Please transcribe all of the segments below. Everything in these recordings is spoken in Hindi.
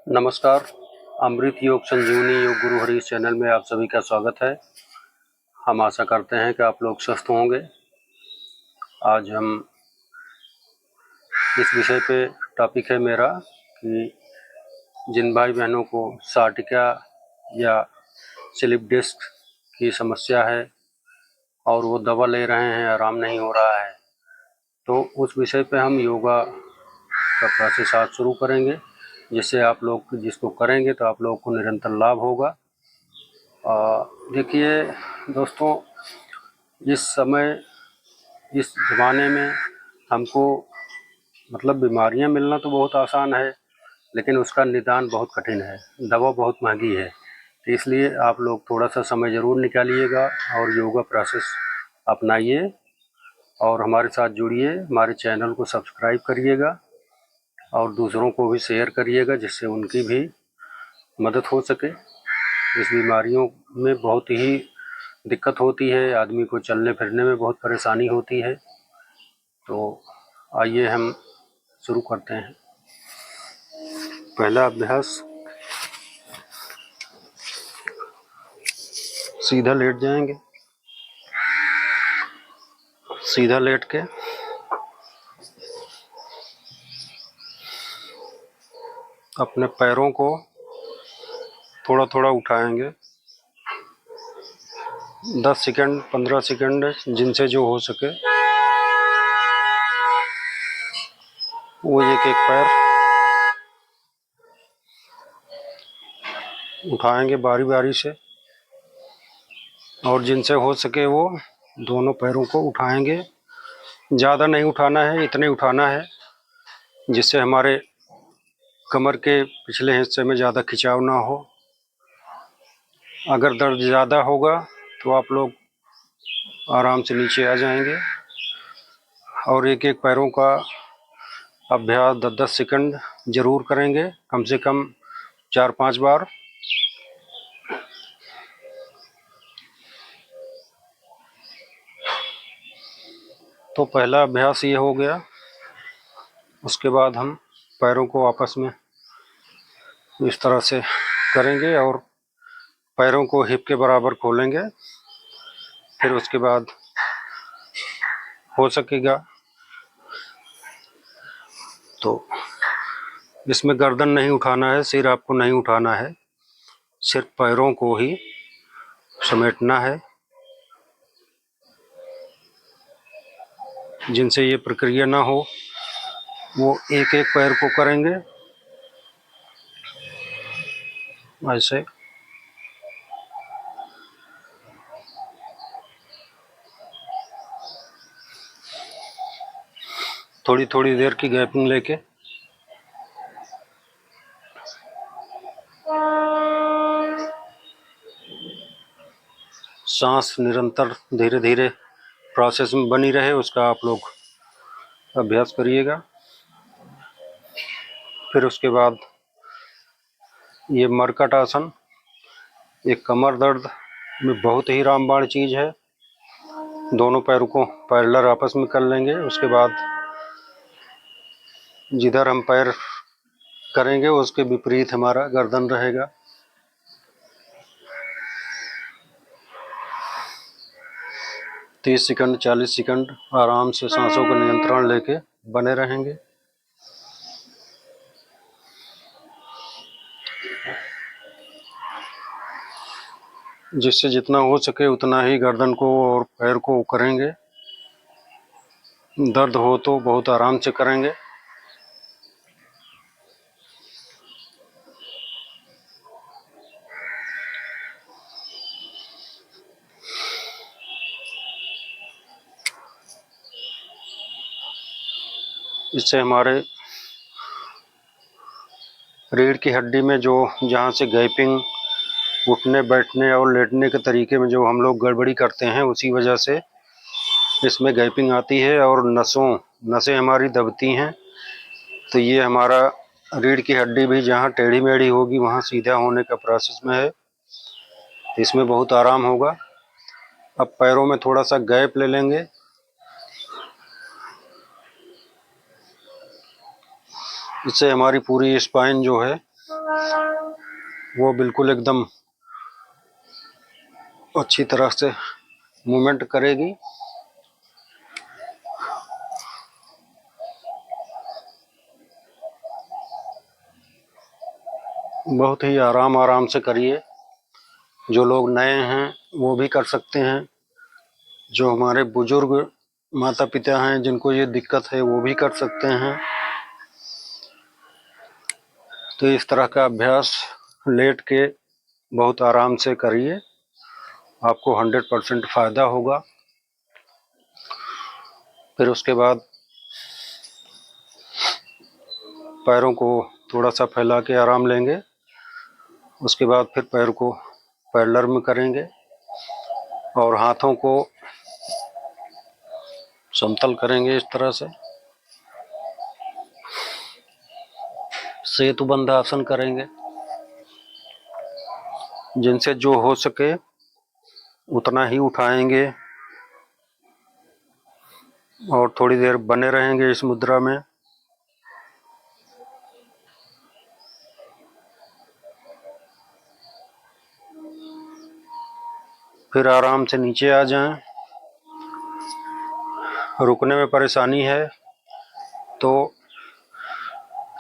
नमस्कार। अमृत योग संजीवनी योग गुरु हरीश चैनल में आप सभी का स्वागत है। हम आशा करते हैं कि आप लोग स्वस्थ होंगे। आज हम इस विषय पे टॉपिक है मेरा कि जिन भाई बहनों को साटिका या स्लिप डिस्क की समस्या है और वो दवा ले रहे हैं, आराम नहीं हो रहा है, तो उस विषय पे हम योगा का प्रोसेस आज शुरू करेंगे, जिससे आप लोग जिसको करेंगे तो आप लोगों को निरंतर लाभ होगा। देखिए दोस्तों, इस समय इस ज़माने में हमको मतलब बीमारियां मिलना तो बहुत आसान है, लेकिन उसका निदान बहुत कठिन है। दवा बहुत महंगी है, तो इसलिए आप लोग थोड़ा सा समय ज़रूर निकालिएगा और योगा प्रोसेस अपनाइए और हमारे साथ जुड़िए। हमारे चैनल को सब्सक्राइब करिएगा और दूसरों को भी शेयर करिएगा, जिससे उनकी भी मदद हो सके। इस बीमारियों में बहुत ही दिक्कत होती है, आदमी को चलने फिरने में बहुत परेशानी होती है। तो आइए हम शुरू करते हैं। पहला अभ्यास, सीधा लेट जाएंगे। सीधा लेट के अपने पैरों को थोड़ा थोड़ा उठाएंगे। 10 सेकंड 15 सेकंड जिनसे जो हो सके वो एक एक पैर उठाएंगे बारी बारी से, और जिनसे हो सके वो दोनों पैरों को उठाएंगे। ज़्यादा नहीं उठाना है, इतने उठाना है जिससे हमारे कमर के पिछले हिस्से में ज़्यादा खिंचाव ना हो। अगर दर्द ज़्यादा होगा तो आप लोग आराम से नीचे आ जाएंगे और एक एक पैरों का अभ्यास 10-10 सेकंड ज़रूर करेंगे, कम से कम 4-5 बार। तो पहला अभ्यास ये हो गया। उसके बाद हम पैरों को आपस में इस तरह से करेंगे और पैरों को हिप के बराबर खोलेंगे। फिर उसके बाद हो सकेगा तो इसमें गर्दन नहीं उठाना है, सिर आपको नहीं उठाना है, सिर्फ पैरों को ही समेटना है। जिनसे ये प्रक्रिया ना हो वो एक एक पैर को करेंगे ऐसे। थोड़ी थोड़ी देर की गैपिंग लेके सांस निरंतर धीरे धीरे प्रोसेस में बनी रहे, उसका आप लोग अभ्यास करिएगा। फिर उसके बाद ये मरकट आसन, एक कमर दर्द में बहुत ही रामबाण चीज़ है। दोनों पैरों को पैरेलल आपस में कर लेंगे। उसके बाद जिधर हम पैर करेंगे उसके विपरीत हमारा गर्दन रहेगा। तीस सेकंड 40 सेकंड आराम से सांसों का नियंत्रण लेके बने रहेंगे। जिससे जितना हो सके उतना ही गर्दन को और पैर को करेंगे। दर्द हो तो बहुत आराम से करेंगे। इससे हमारे रीढ़ की हड्डी में जो जहाँ से गैपिंग, उठने बैठने और लेटने के तरीके में जो हम लोग गड़बड़ी करते हैं, उसी वजह से इसमें गैपिंग आती है और नसें हमारी दबती हैं। तो ये हमारा रीढ़ की हड्डी भी जहाँ टेढ़ी मेढ़ी होगी वहाँ सीधा होने का प्रोसेस में है। इसमें बहुत आराम होगा। अब पैरों में थोड़ा सा गैप ले लेंगे। इससे हमारी पूरी स्पाइन जो है वो बिल्कुल एकदम अच्छी तरह से मूवमेंट करेगी। बहुत ही आराम से करिए। जो लोग नए हैं वो भी कर सकते हैं, जो हमारे बुजुर्ग माता पिता हैं जिनको ये दिक्कत है वो भी कर सकते हैं। तो इस तरह का अभ्यास लेट के बहुत आराम से करिए, आपको 100% फ़ायदा होगा। फिर उसके बाद पैरों को थोड़ा सा फैला के आराम लेंगे। उसके बाद फिर पैर को पैरेलल में करेंगे और हाथों को समतल करेंगे इस तरह से। सेतुबंध आसन करेंगे, जिनसे जो हो सके उतना ही उठाएंगे और थोड़ी देर बने रहेंगे इस मुद्रा में। फिर आराम से नीचे आ जाएं। रुकने में परेशानी है तो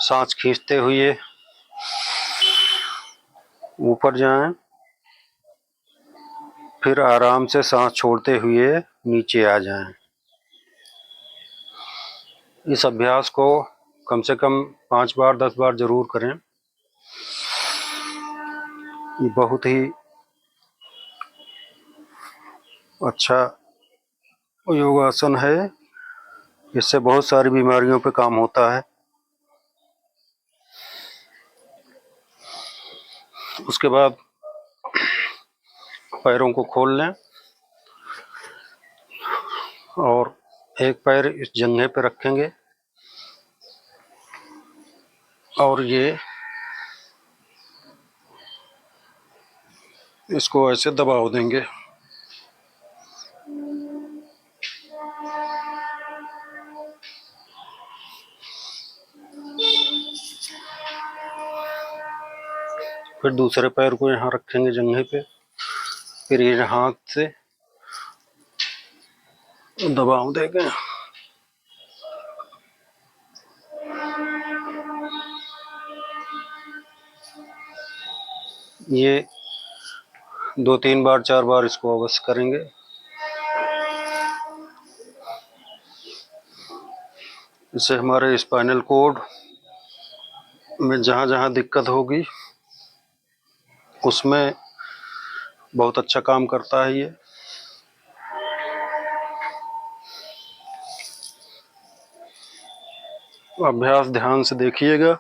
सांस खींचते हुए ऊपर जाएं, फिर आराम से सांस छोड़ते हुए नीचे आ जाएं। इस अभ्यास को कम से कम 5 बार 10 बार जरूर करें। ये बहुत ही अच्छा योगासन है, इससे बहुत सारी बीमारियों पे काम होता है। उसके बाद पैरों को खोल लें और एक पैर इस जंघे पे रखेंगे और ये इसको ऐसे दबाव देंगे। फिर दूसरे पैर को यहाँ रखेंगे जंघे पे, फिर ये हाथ से दबाव देंगे। ये 2-3 बार 4 बार इसको अवश्य करेंगे। इससे हमारे स्पाइनल कोड में जहाँ जहाँ दिक्कत होगी उसमें बहुत अच्छा काम करता है। ये अभ्यास ध्यान से देखिएगा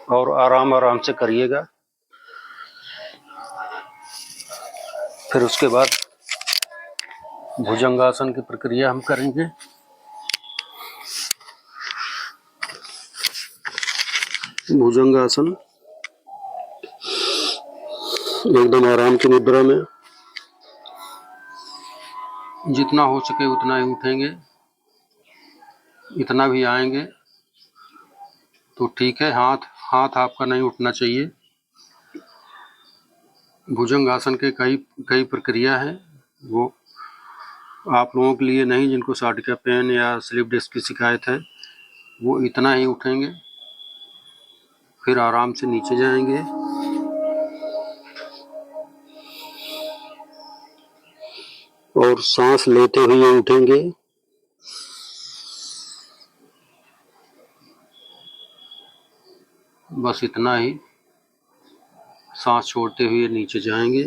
और आराम से करिएगा। फिर उसके बाद भुजंगासन की प्रक्रिया हम करेंगे। भुजंगासन एकदम आराम की मुद्रा में, जितना हो सके उतना ही उठेंगे, इतना भी आएंगे तो ठीक है। हाथ आपका नहीं उठना चाहिए। भुजंगासन के कई प्रक्रिया है, वो आप लोगों के लिए नहीं जिनको साटिका पेन या स्लिप डिस्क की शिकायत है, वो इतना ही उठेंगे। फिर आराम से नीचे जाएंगे और सांस लेते हुए उठेंगे। बस इतना ही, सांस छोड़ते हुए नीचे जाएंगे।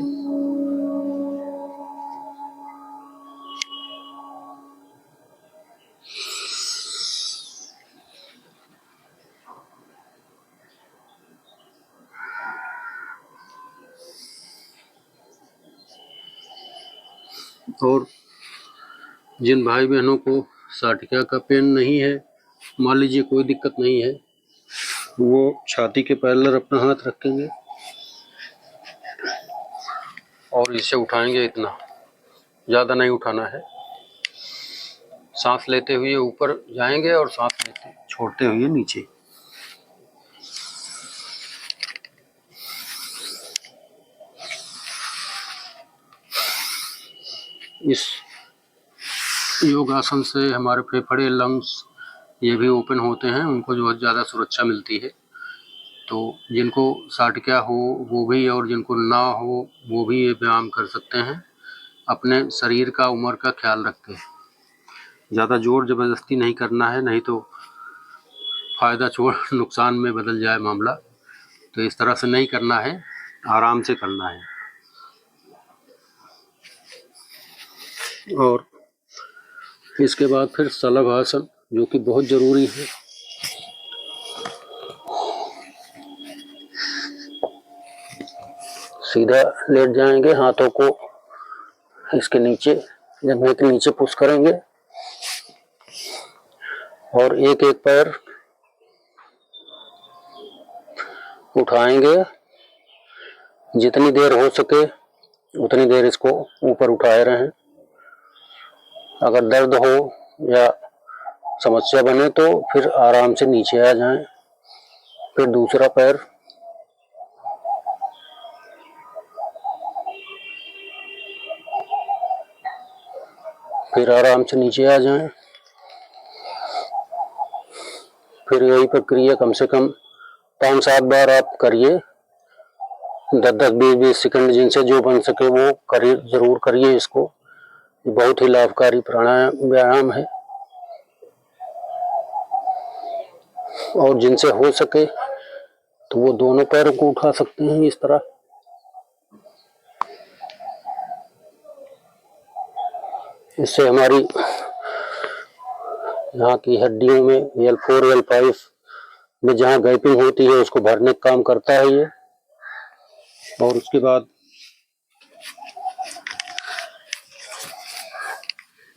और जिन भाई बहनों को साटिका का पेन नहीं है, मान लीजिए कोई दिक्कत नहीं है, वो छाती के पैरेलल अपना हाथ रखेंगे और इसे उठाएंगे। इतना ज़्यादा नहीं उठाना है। सांस लेते हुए ऊपर जाएंगे और सांस लेते छोड़ते हुए नीचे। इस योगासन से हमारे फेफड़े, लंग्स ये भी ओपन होते हैं, उनको जो बहुत ज़्यादा सुरक्षा मिलती है। तो जिनको साटक्या हो वो भी, और जिनको ना हो वो भी ये व्यायाम कर सकते हैं, अपने शरीर का, उम्र का ख्याल रख के। ज़्यादा जोर ज़बरदस्ती नहीं करना है, नहीं तो फ़ायदा छोड़ नुकसान में बदल जाए मामला। तो इस तरह से नहीं करना है, आराम से करना है। और इसके बाद फिर शलभासन, जो कि बहुत ज़रूरी है। सीधा लेट जाएंगे, हाथों को इसके नीचे, जंघे के नीचे पुश करेंगे और एक एक पैर उठाएंगे। जितनी देर हो सके उतनी देर इसको ऊपर उठाए रहें। अगर दर्द हो या समस्या बने तो फिर आराम से नीचे आ जाएं। फिर दूसरा पैर फिर आराम से नीचे आ जाएं। फिर यही प्रक्रिया कम से कम 5-7 बार आप करिए। 10-10, 20-20 सेकंड जिनसे जो बन सके वो करिए, जरूर करिए इसको। बहुत ही लाभकारी प्राणायाम व्यायाम है। और जिनसे हो सके तो वो दोनों पैरों को उठा सकते हैं इस तरह। इससे हमारी यहाँ की हड्डियों में L4, L5 में जहाँ गैपिंग होती है उसको भरने का काम करता है ये। और उसके बाद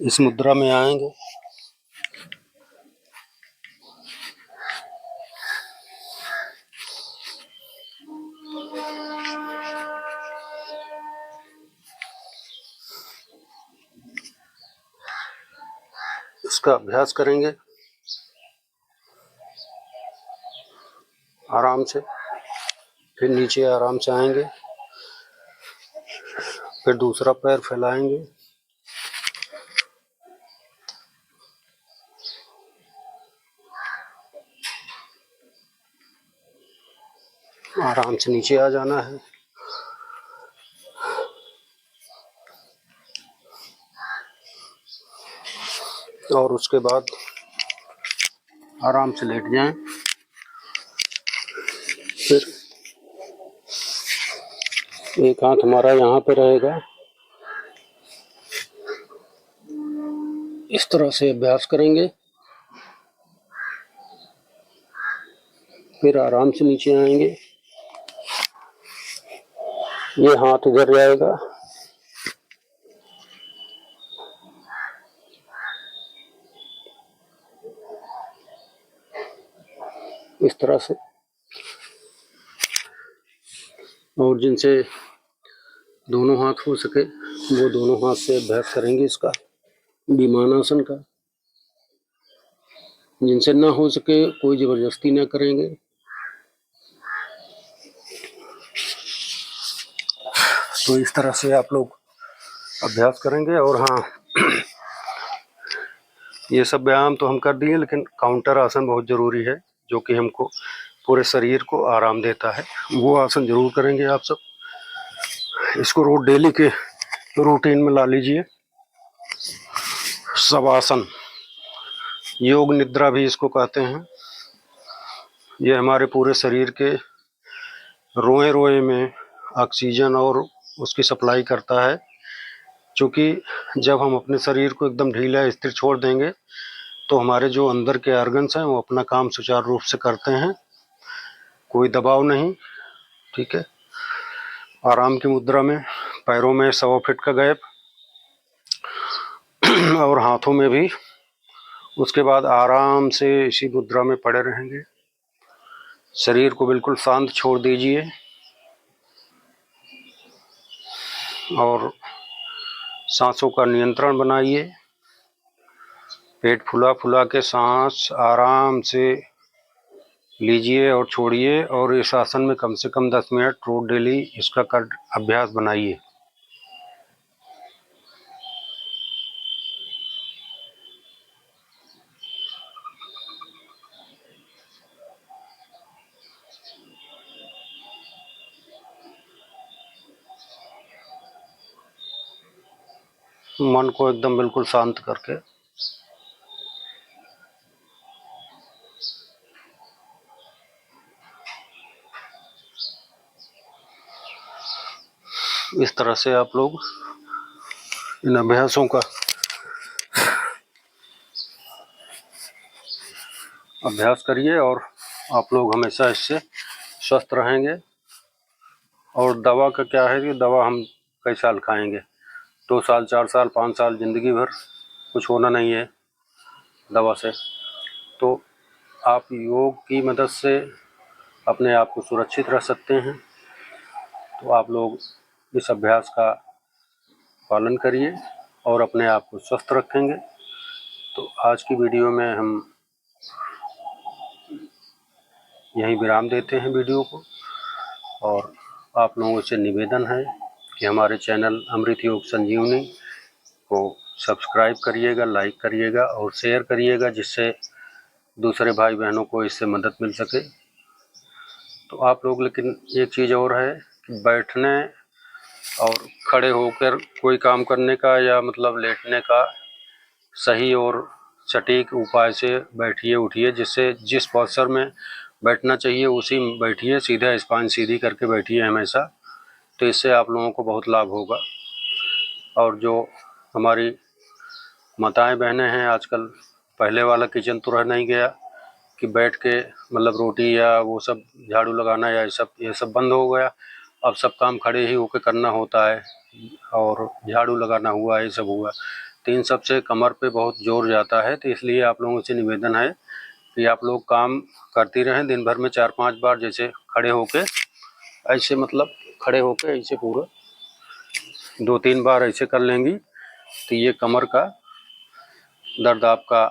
इस मुद्रा में आएंगे। इसका अभ्यास करेंगे आराम से। फिर नीचे आराम से आएंगे। फिर दूसरा पैर फैलाएंगे। आराम से नीचे आ जाना है। और उसके बाद आराम से लेट जाएं। फिर एक हाथ हमारा यहाँ पे रहेगा। इस तरह से अभ्यास करेंगे। फिर आराम से नीचे आएंगे। ये हाथ इधर जाएगा। इस तरह से। और जिनसे दोनों हाथ हो सके वो दोनों हाथ से अभ्यास करेंगे इसका, विमानासन का। जिनसे ना हो सके कोई जबरदस्ती ना करेंगे। तो इस तरह से आप लोग अभ्यास करेंगे। और हाँ, ये सब व्यायाम तो हम कर दिए, लेकिन काउंटर आसन बहुत ज़रूरी है, जो कि हमको पूरे शरीर को आराम देता है। वो आसन जरूर करेंगे आप सब। इसको रोज डेली के रूटीन में ला लीजिए। शवासन, योग निद्रा भी इसको कहते हैं। ये हमारे पूरे शरीर के रोए रोए में ऑक्सीजन और उसकी सप्लाई करता है। क्योंकि जब हम अपने शरीर को एकदम ढीला स्थिर छोड़ देंगे तो हमारे जो अंदर के ऑर्गन्स हैं वो अपना काम सुचारू रूप से करते हैं, कोई दबाव नहीं। ठीक है। आराम की मुद्रा में पैरों में 1.25 फीट का गैप और हाथों में भी। उसके बाद आराम से इसी मुद्रा में पड़े रहेंगे। शरीर को बिल्कुल शांत छोड़ दीजिए और सांसों का नियंत्रण बनाइए। पेट फुला फुला के सांस आराम से लीजिए और छोड़िए। और इस आसन में कम से कम 10 मिनट रोज डेली इसका अभ्यास बनाइए। मन को एकदम बिल्कुल शांत करके इस तरह से आप लोग इन अभ्यासों का अभ्यास करिए और आप लोग हमेशा इससे स्वस्थ रहेंगे। और दवा का क्या है कि दवा हम कई साल खाएंगे, 2 साल 4 साल 5 साल, ज़िंदगी भर कुछ होना नहीं है दवा से। तो आप योग की मदद से अपने आप को सुरक्षित रख सकते हैं। तो आप लोग इस अभ्यास का पालन करिए और अपने आप को स्वस्थ रखेंगे। तो आज की वीडियो में हम यहीं विराम देते हैं वीडियो को, और आप लोगों से निवेदन है कि हमारे चैनल अमृत योग संजीवनी को सब्सक्राइब करिएगा, लाइक करिएगा और शेयर करिएगा, जिससे दूसरे भाई बहनों को इससे मदद मिल सके। तो आप लोग, लेकिन एक चीज़ और है कि बैठने और खड़े होकर कोई काम करने का या मतलब लेटने का सही और सटीक उपाय से बैठिए उठिए, जिससे जिस पोस्चर में बैठना चाहिए उसी में बैठिए, सीधा स्पाइन सीधी करके बैठिए हमेशा। तो इससे आप लोगों को बहुत लाभ होगा। और जो हमारी माताएं बहनें हैं आजकल, पहले वाला किचन तो रह नहीं गया कि बैठ के मतलब रोटी या वो सब झाड़ू लगाना या ये सब बंद हो गया। अब सब काम खड़े ही होकर करना होता है, और झाड़ू लगाना हुआ, ये सब हुआ, तो इन सब से कमर पे बहुत जोर जाता है। तो इसलिए आप लोगों से निवेदन है कि आप लोग काम करती रहें दिन भर में 4-5 बार, जैसे खड़े होके ऐसे, मतलब खड़े होके ऐसे पूरा 2-3 बार ऐसे कर लेंगी, तो ये कमर का दर्द आपका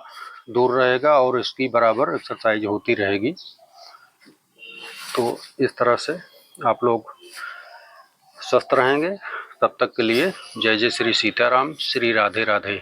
दूर रहेगा और इसकी बराबर एक्सरसाइज होती रहेगी। तो इस तरह से आप लोग स्वस्थ रहेंगे। तब तक के लिए जय जय श्री सीताराम, श्री राधे राधे।